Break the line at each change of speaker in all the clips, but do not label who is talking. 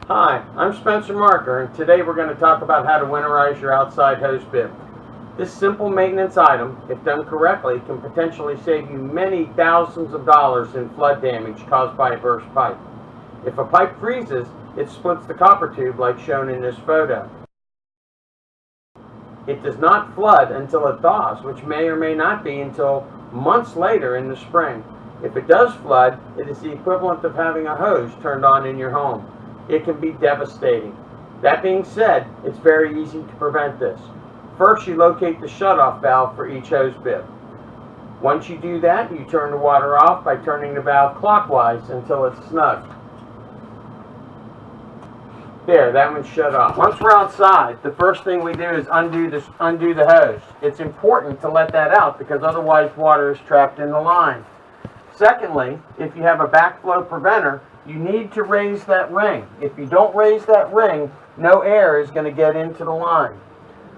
Hi, I'm Spencer Marker, and today we're going to talk about how to winterize your outside hose bib. This simple maintenance item, if done correctly, can potentially save you many thousands of dollars in flood damage caused by a burst pipe. If a pipe freezes, it splits the copper tube like shown in this photo. It does not flood until it thaws, which may or may not be until months later in the spring. If it does flood, it is the equivalent of having a hose turned on in your home. It can be devastating. That being said, it's very easy to prevent this. First, you locate the shutoff valve for each hose bib. Once you do that, you turn the water off by turning the valve clockwise until it's snug. There, that one's shut off. Once we're outside, the first thing we do is undo the hose. It's important to let that out because otherwise water is trapped in the line. Secondly, if you have a backflow preventer, you need to raise that ring. If you don't raise that ring, no air is going to get into the line.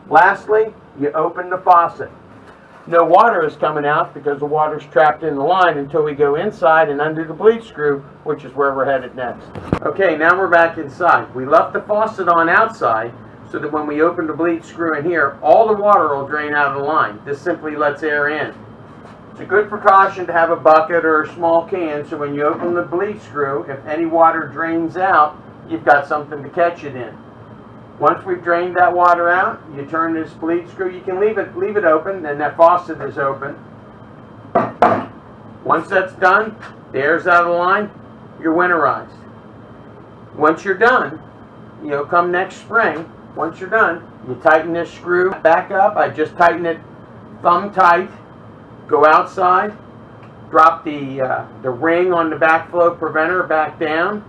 Lastly, you open the faucet. No water is coming out because the water is trapped in the line until we go inside and undo the bleed screw, which is where we're headed next. Okay, now we're back inside. We left the faucet on outside so that when we open the bleed screw in here, all the water will drain out of the line. This simply lets air in. It's a good precaution to have a bucket or a small can so when you open the bleed screw, if any water drains out, you've got something to catch it in. Once we've drained that water out, you turn this bleed screw. You can leave it open, and that faucet is open. Once that's done, the air's out of the line, you're winterized. Once you're done, come next spring, once you're done, you tighten this screw back up. I just tighten it thumb tight. Go outside, drop the ring on the backflow preventer back down,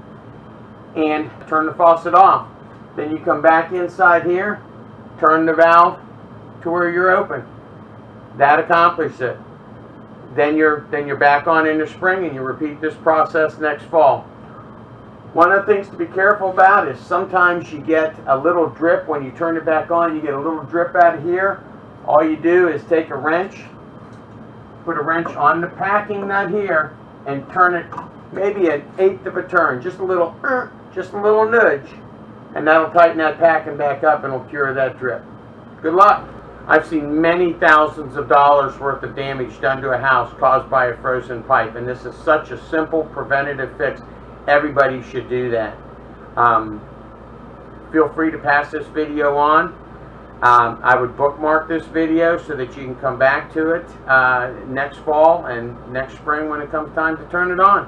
and turn the faucet off. Then you come back inside here, turn the valve to where you're open. That accomplishes it. Then you're back on in the spring, and you repeat this process next fall. One of the things to be careful about is sometimes you get a little drip when you turn it back on. You get a little drip out of here. All you do is take a wrench. Put a wrench on the packing nut here and turn it maybe an eighth of a turn, just a little nudge, and that'll tighten that packing back up and will cure that drip. Good luck. I've seen many thousands of dollars worth of damage done to a house caused by a frozen pipe, and this is such a simple preventative fix. Everybody should do that. Feel free to pass this video on. I would bookmark this video so that you can come back to it next fall and next spring when it comes time to turn it on.